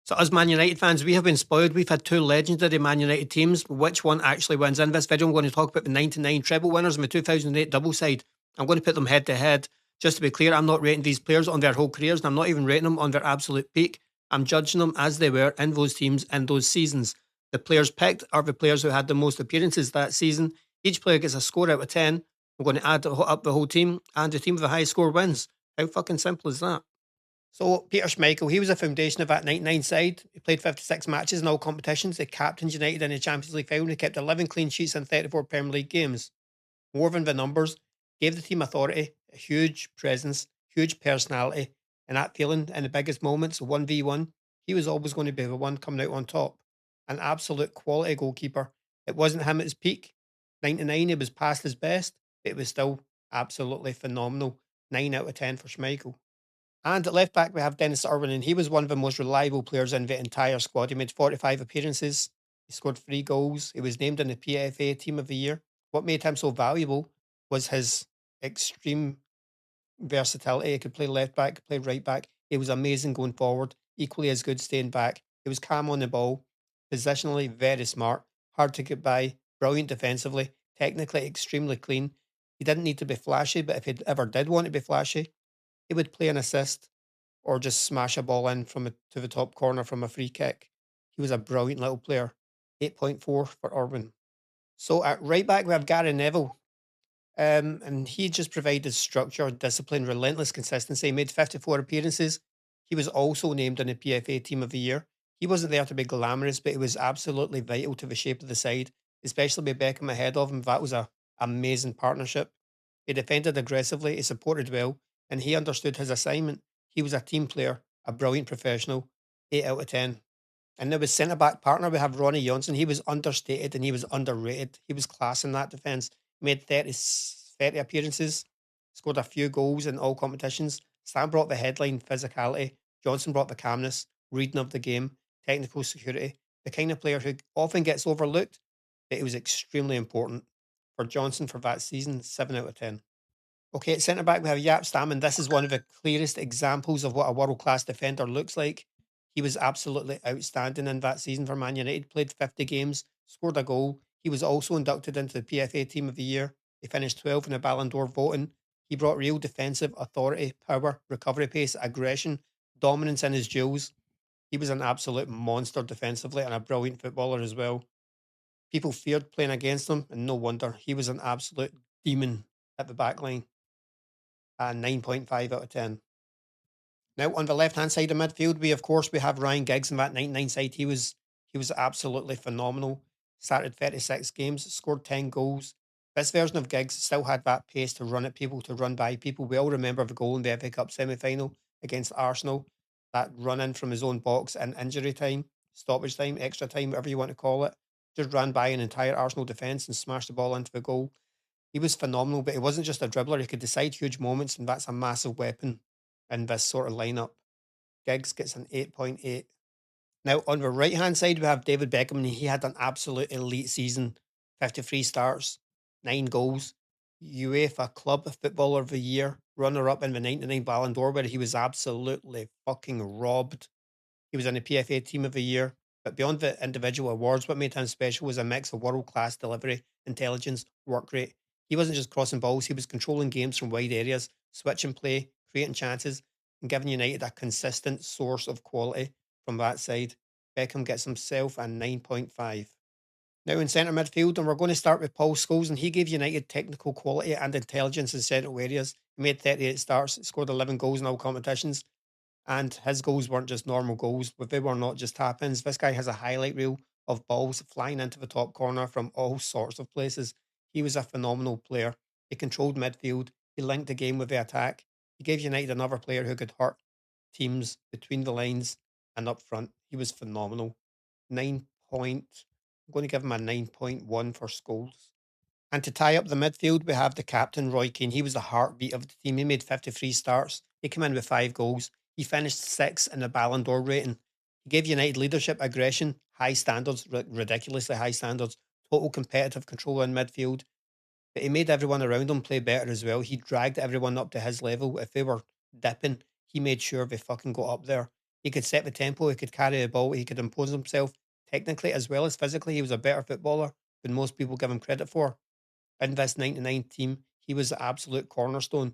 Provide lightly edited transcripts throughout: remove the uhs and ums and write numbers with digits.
So, as Man United fans, we have been spoiled. We've had two legendary Man United teams. Which one actually wins? In this video, I'm going to talk about the 99 treble winners and the 2008 double side. I'm going to put them head to head. Just to be clear, I'm not rating these players on their whole careers, and I'm not even rating them on their absolute peak. I'm judging them as they were in those teams in those seasons. The players picked are the players who had the most appearances that season. Each player gets a score out of 10. We're going to add up the whole team, and the team with the highest score wins. How fucking simple is that? So Peter Schmeichel, he was a foundation of that 99 side. He played 56 matches in all competitions. He captained United in the Champions League final. He kept 11 clean sheets in 34 Premier League games. More than the numbers, gave the team authority, a huge presence, huge personality, and that feeling in the biggest moments, 1v1, he was always going to be the one coming out on top. An absolute quality goalkeeper. It wasn't him at his peak. 99, he was past his best, but it was still absolutely phenomenal. 9 out of 10 for Schmeichel. And at left back, we have Dennis Irwin, and he was one of the most reliable players in the entire squad. He made 45 appearances. He scored 3 goals. He was named in the PFA Team of the Year. What made him so valuable was his extreme versatility. He could play left back, could play right back. He was amazing going forward, equally as good staying back. He was calm on the ball, positionally very smart, hard to get by, brilliant defensively, technically extremely clean. He didn't need to be flashy, but if he ever did want to be flashy, he would play an assist or just smash a ball in to the top corner from a free kick. He was a brilliant little player. 8.4 for Irwin. So at right back, we have Gary Neville. And he just provided structure, discipline, relentless consistency. He made 54 appearances. He was also named in the PFA Team of the Year. He wasn't there to be glamorous, but he was absolutely vital to the shape of the side, especially with Beckham ahead of him. That was a amazing partnership. He defended aggressively, he supported well, and he understood his assignment. He was a team player, a brilliant professional. 8 out of 10. And there was centre back partner. We have Ronnie Johnson. He was understated and he was underrated. He was class in that defence. Made 30 appearances, scored a few goals in all competitions. Sam brought the headline physicality. Johnson brought the calmness, reading of the game, technical security. The kind of player who often gets overlooked, but it was extremely important. For Johnson for that season, 7 out of 10. Okay, at centre back, we have Yap Stam, and this is one of the clearest examples of what a world class defender looks like. He was absolutely outstanding in that season for Man United. Played 50 games, scored a goal. He was also inducted into the PFA Team of the Year. He finished 12th in the Ballon d'Or voting. He brought real defensive authority, power, recovery pace, aggression, dominance in his duels. He was an absolute monster defensively and a brilliant footballer as well. People feared playing against him, and no wonder. He was an absolute demon at the back line. 9.5 out of 10. Now on the left hand side of midfield, we have Ryan Giggs in that 99 side. He was absolutely phenomenal. Started 36 games, scored 10 goals. This version of Giggs still had that pace to run at people, to run by people. We all remember the goal in the FA Cup semi-final against Arsenal. That run in from his own box in injury time, stoppage time, extra time, whatever you want to call it. Just ran by an entire Arsenal defence and smashed the ball into the goal. He was phenomenal, but he wasn't just a dribbler. He could decide huge moments, and that's a massive weapon in this sort of lineup. Giggs gets an 8.8. Now, on the right hand side, we have David Beckham, and he had an absolute elite season. 53 starts, 9 goals. UEFA Club Footballer of the Year, runner up in the 99 Ballon d'Or, where he was absolutely fucking robbed. He was in the PFA Team of the Year. But beyond the individual awards, what made him special was a mix of world class delivery, intelligence, work rate. He wasn't just crossing balls, he was controlling games from wide areas, switching play, creating chances, and giving United a consistent source of quality from that side. Beckham gets himself a 9.5. Now in centre midfield, and we're going to start with Paul Scholes, and he gave United technical quality and intelligence in central areas. He made 38 starts, scored 11 goals in all competitions, and his goals weren't just normal goals, but they were not just tap-ins. This guy has a highlight reel of balls flying into the top corner from all sorts of places. He was a phenomenal player. He controlled midfield. He linked the game with the attack. He gave United another player who could hurt teams between the lines and up front. He was phenomenal. 9 point. I'm going to give him a 9.1 for Scholes. And to tie up the midfield, we have the captain, Roy Keane. He was the heartbeat of the team. He made 53 starts. He came in with 5 goals. He finished 6th in the Ballon d'Or rating. He gave United leadership, aggression, high standards, ridiculously high standards, total competitive control in midfield. But he made everyone around him play better as well. He dragged everyone up to his level. If they were dipping, he made sure they fucking got up there. He could set the tempo, he could carry the ball, he could impose himself technically as well as physically. He was a better footballer than most people give him credit for. In this 99 team, he was the absolute cornerstone.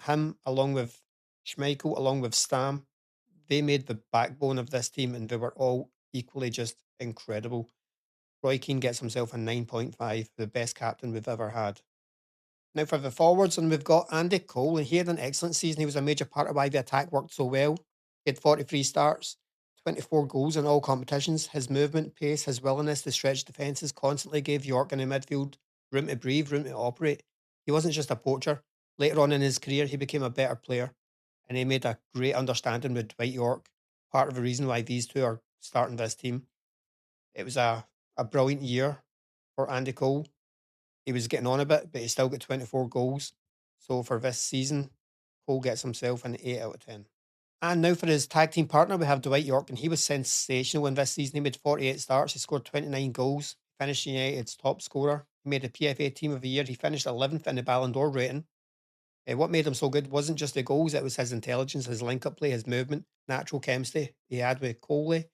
Him, along with Schmeichel, along with Stam, they made the backbone of this team and they were all equally just incredible. Roy Keane gets himself a 9.5, the best captain we've ever had. Now for the forwards, and we've got Andy Cole, and he had an excellent season. He was a major part of why the attack worked so well. He had 43 starts, 24 goals in all competitions. His movement, pace, his willingness to stretch defences constantly gave York in the midfield room to breathe, room to operate. He wasn't just a poacher. Later on in his career, he became a better player, and he made a great understanding with Dwight York. Part of the reason why these two are starting this team. It was a brilliant year for Andy Cole. He was getting on a bit, but he still got 24 goals. So for this season, Cole gets himself an 8 out of 10. And now for his tag team partner, we have Dwight York, and he was sensational in this season. He made 48 starts, he scored 29 goals, finished United's top scorer. He made the PFA Team of the Year. He finished 11th in the Ballon d'Or rating. What made him so good wasn't just the goals, it was his intelligence, his link-up play, his movement, natural chemistry he had with Coley.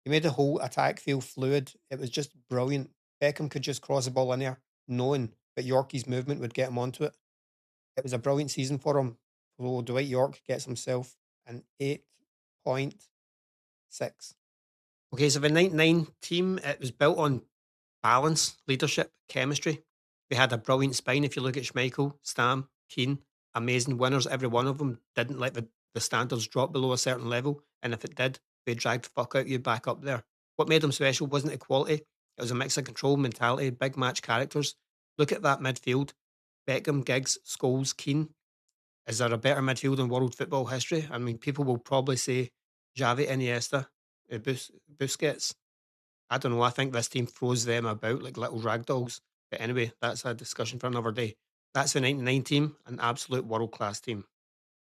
He made the whole attack feel fluid. It was just brilliant. Beckham could just cross the ball in there, knowing that Yorkie's movement would get him onto it. It was a brilliant season for him. So Dwight York gets himself an 8.6. Okay, so the 99 team, it was built on balance, leadership, chemistry. They had a brilliant spine. If you look at Schmeichel, Stam, Keane, amazing winners. Every one of them didn't let the standards drop below a certain level. And if it did, they dragged the fuck out you back up there. What made them special wasn't equality. It was a mix of control, mentality, big match characters. Look at that midfield. Beckham, Giggs, Scholes, Keane. Is there a better midfield in world football history? I mean, people will probably say Xavi, Iniesta, Busquets. I don't know. I think this team throws them about like little rag dolls. But anyway, that's a discussion for another day. That's the 99 team, an absolute world class team.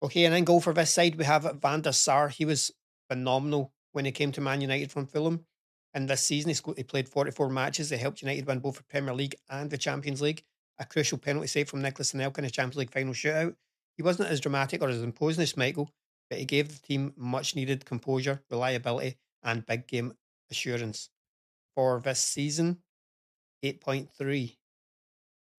Okay, and then goal for this side, we have Van der Sar. He was phenomenal when he came to Man United from Fulham. And this season, he played 44 matches. They helped United win both the Premier League and the Champions League. A crucial penalty save from Nicholas Anelka in the Champions League final shootout. He wasn't as dramatic or as imposing as Michael, but he gave the team much needed composure, reliability, and big game assurance. For this season, 8.3.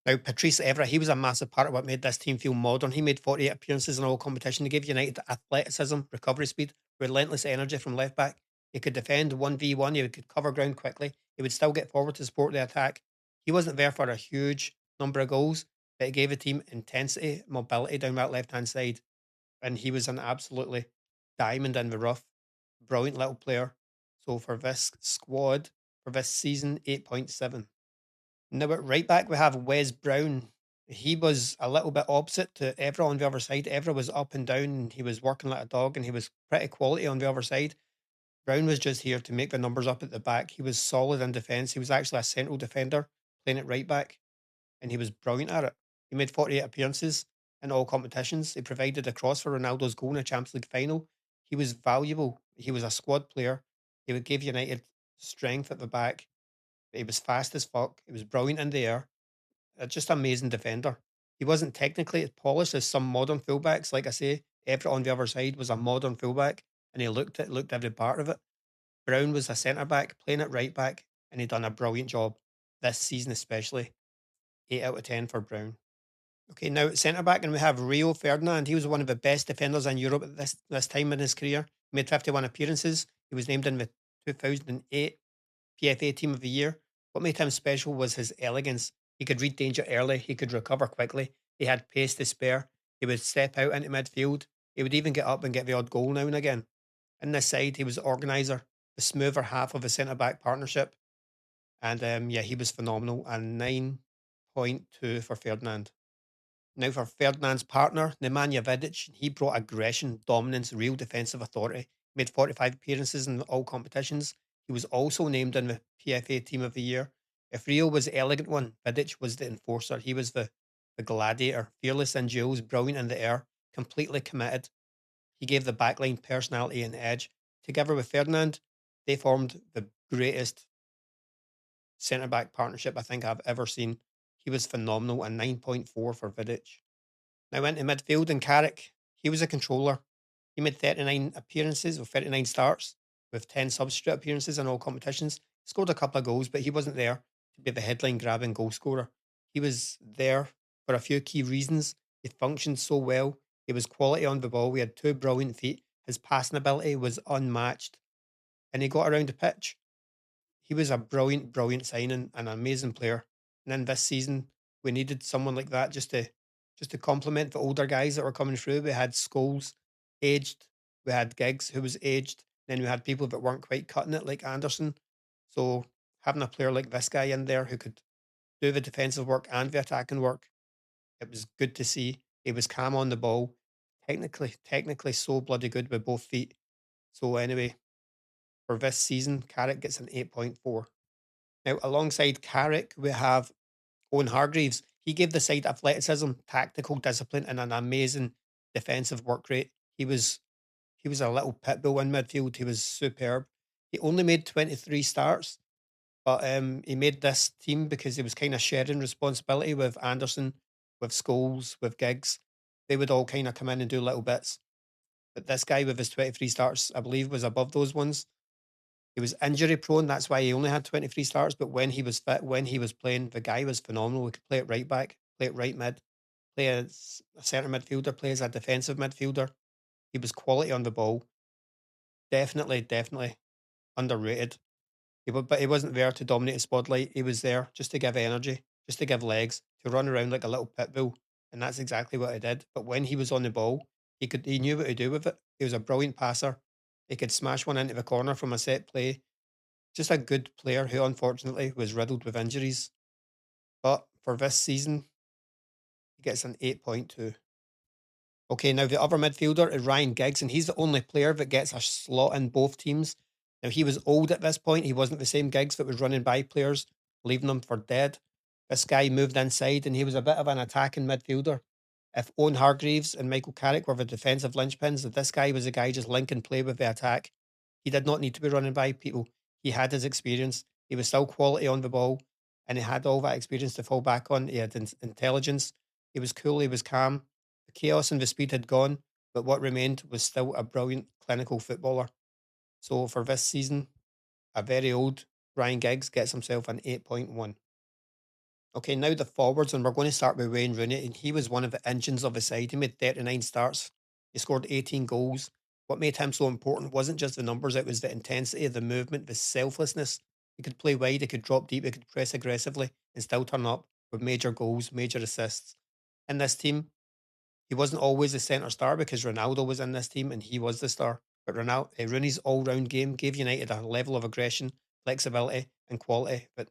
Now, Patrice Evra, he was a massive part of what made this team feel modern. He made 48 appearances in all competition. He gave United athleticism, recovery speed, relentless energy from left back. He could defend 1v1, he could cover ground quickly. He would still get forward to support the attack. He wasn't there for a huge number of goals, but he gave the team intensity, mobility down that left hand side. And he was an absolutely diamond in the rough. Brilliant little player. So for this squad, for this season, 8.7. Now at right back, we have Wes Brown. He was a little bit opposite to Evra on the other side. Evra was up and down, and he was working like a dog, and he was pretty quality on the other side. Brown was just here to make the numbers up at the back. He was solid in defence. He was actually a central defender playing at right back, and he was brilliant at it. He made 48 appearances in all competitions. He provided a cross for Ronaldo's goal in the Champions League final. He was valuable. He was a squad player. He would give United strength at the back. He was fast as fuck. He was brilliant in the air. Just amazing defender. He wasn't technically as polished as some modern fullbacks. Like I say, Everett on the other side was a modern fullback, and he looked every part of it. Brown was a centre back playing at right back, and he done a brilliant job this season, especially 8 out of 10 for Brown. Okay, now at centre back, and we have Rio Ferdinand. He was one of the best defenders in Europe at this time in his career. He made 51 appearances. He was named in the 2008 PFA Team of the Year. What made him special was his elegance. He could read danger early. He could recover quickly. He had pace to spare. He would step out into midfield. He would even get up and get the odd goal now and again. In this side, he was the organiser, the smoother half of the centre-back partnership. And yeah, he was phenomenal. And 9.2 for Ferdinand. Now for Ferdinand's partner, Nemanja Vidić, he brought aggression, dominance, real defensive authority. He made 45 appearances in all competitions. He was also named in the PFA Team of the Year. If Rio was the elegant one, Vidić was the enforcer. He was the gladiator, fearless in duels, brilliant in the air, completely committed. He gave the backline personality and edge. Together with Ferdinand, they formed the greatest centre-back partnership I think I've ever seen. He was phenomenal, and 9.4 for Vidic. Now into midfield, and Carrick, he was a controller. He made 39 appearances or 39 starts with 10 substitute appearances in all competitions. Scored a couple of goals, but he wasn't there to be the headline grabbing goal scorer. He was there for a few key reasons. He functioned so well. He was quality on the ball. We had two brilliant feet. His passing ability was unmatched, and he got around the pitch. He was a brilliant, brilliant signing, an amazing player. And then this season, we needed someone like that just to complement the older guys that were coming through. We had Scholes, aged. We had Giggs, who was aged. Then we had people that weren't quite cutting it, like Anderson. So having a player like this guy in there who could do the defensive work and the attacking work, it was good to see. He was calm on the ball, technically so bloody good with both feet. So anyway, for this season, Carrick gets an 8.4. Now, alongside Carrick, we have Owen Hargreaves. He gave the side athleticism, tactical discipline, and an amazing defensive work rate. He was a little pit bull in midfield. He was superb. He only made 23 starts, but he made this team because he was kind of sharing responsibility with Anderson, with Scholes, with Giggs. They would all kind of come in and do little bits. But this guy with his 23 starts, I believe, was above those ones. He was injury prone. That's why he only had 23 starts. But when he was fit, when he was playing, the guy was phenomenal. He could play it right back, play it right mid, play as a centre midfielder, play as a defensive midfielder. He was quality on the ball. Definitely, definitely underrated. But he wasn't there to dominate the spotlight. He was there just to give energy, just to give legs, to run around like a little pit bull. And that's exactly what he did. But when he was on the ball, he knew what to do with it. He was a brilliant passer. He could smash one into the corner from a set play. Just a good player who unfortunately was riddled with injuries. But for this season, he gets an 8.2. Okay, now the other midfielder is Ryan Giggs, and he's the only player that gets a slot in both teams. Now, he was old at this point. He wasn't the same Giggs that was running by players, leaving them for dead. This guy moved inside, and he was a bit of an attacking midfielder. If Owen Hargreaves and Michael Carrick were the defensive linchpins, this guy was a guy just linking play with the attack. He did not need to be running by people. He had his experience. He was still quality on the ball, and he had all that experience to fall back on. He had intelligence. He was cool. He was calm. The chaos and the speed had gone, but what remained was still a brilliant clinical footballer. So for this season, a very old Ryan Giggs gets himself an 8.1. Okay, now the forwards, and we're going to start with Wayne Rooney, and he was one of the engines of the side. He made 39 starts. He scored 18 goals. What made him so important wasn't just the numbers, it was the intensity, the movement, the selflessness. He could play wide, he could drop deep, he could press aggressively and still turn up with major goals, major assists. In this team, he wasn't always the centre star because Ronaldo was in this team and he was the star. But Rooney's all-round game gave United a level of aggression, flexibility, and quality that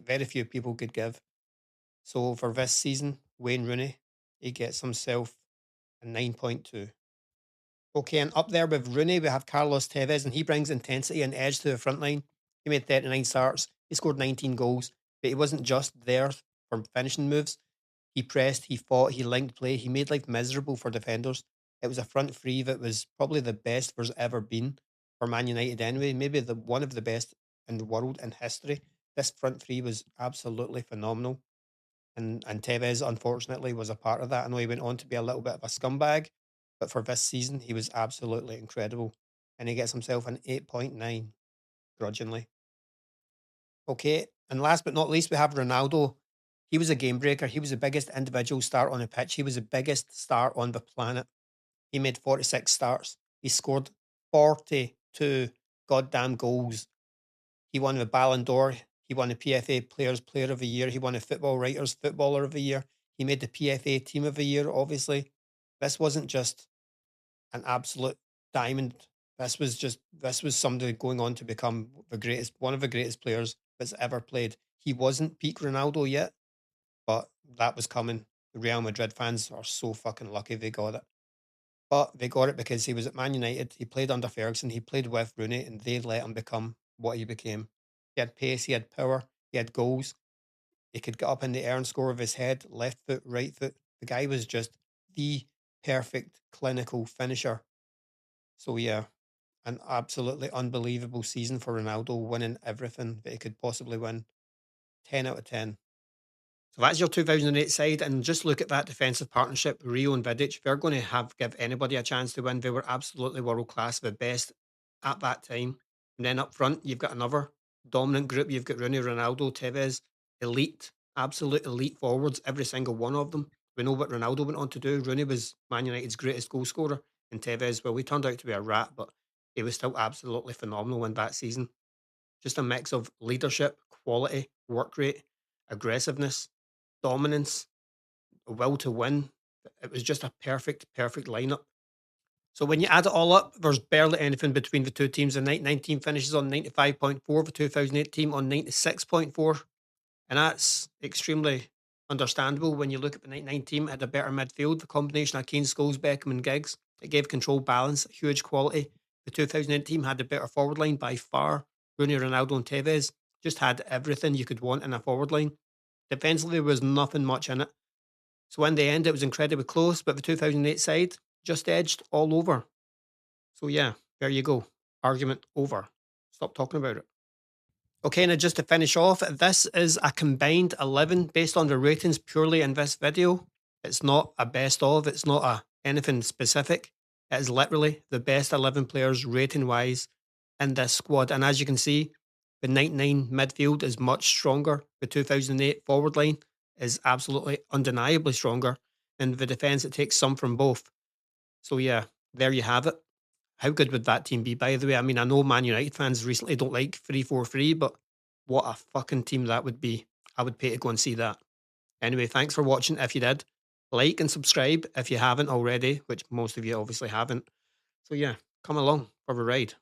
very few people could give. So for this season, Wayne Rooney, he gets himself a 9.2. Okay, and up there with Rooney, we have Carlos Tevez, and he brings intensity and edge to the front line. He made 39 starts, he scored 19 goals, but he wasn't just there for finishing moves. He pressed, he fought, he linked play, he made life miserable for defenders. It was a front three that was probably the best there's ever been for Man United anyway, maybe the one of the best in the world in history. This front three was absolutely phenomenal. And Tevez, unfortunately, was a part of that. I know he went on to be a little bit of a scumbag, but for this season, he was absolutely incredible. And he gets himself an 8.9, grudgingly. Okay, and last but not least, we have Ronaldo. He was a game breaker. He was the biggest individual star on the pitch. He was the biggest star on the planet. He made 46 starts. He scored 42 goddamn goals. He won the Ballon d'Or. He won the PFA Players Player of the Year. He won the Football Writers Footballer of the Year. He made the PFA Team of the Year, obviously. This wasn't just an absolute diamond. This was somebody going on to become one of the greatest players that's ever played. He wasn't peak Ronaldo yet, but that was coming. The Real Madrid fans are so fucking lucky they got it. But they got it because he was at Man United. He played under Ferguson. He played with Rooney, and they let him become what he became. He had pace. He had power. He had goals. He could get up in the air and score with his head, left foot, right foot. The guy was just the perfect clinical finisher. So yeah, an absolutely unbelievable season for Ronaldo, winning everything that he could possibly win. 10 out of 10. So that's your 2008 side, and just look at that defensive partnership, Rio and Vidić. They're going to give anybody a chance to win. They were absolutely world class, the best at that time. And then up front, you've got another dominant group. You've got Rooney, Ronaldo, Tevez, elite, absolute elite forwards, every single one of them. We know what Ronaldo went on to do. Rooney was Man United's greatest goal scorer, and Tevez, well, he turned out to be a rat, but he was still absolutely phenomenal in that season. Just a mix of leadership, quality, work rate, aggressiveness, dominance, a will to win. It was just a perfect lineup. So when you add it all up, there's barely anything between the two teams. The 99 team finishes on 95.4, the 2008 team on 96.4. And that's extremely understandable when you look at the 99 team. It had a better midfield, the combination of Kane, Scholes, Beckham, and Giggs. It gave control, balance, huge quality. The 2008 team had a better forward line by far. Rooney, Ronaldo, and Tevez just had everything you could want in a forward line. Defensively, there was nothing much in it. So in the end, it was incredibly close, but the 2008 side just edged all over. So yeah, there you go. Argument over. Stop talking about it. Okay, now just to finish off, this is a combined 11 based on the ratings purely in this video. It's not a best of, it's not anything specific. It is literally the best 11 players rating wise in this squad. And as you can see, the 99 midfield is much stronger. The 2008 forward line is absolutely undeniably stronger. And the defence, it takes some from both. So yeah, there you have it. How good would that team be, by the way? I mean, I know Man United fans recently don't like 3-4-3, but what a fucking team that would be. I would pay to go and see that. Anyway, thanks for watching. If you did, like and subscribe if you haven't already, which most of you obviously haven't. So yeah, come along for the ride.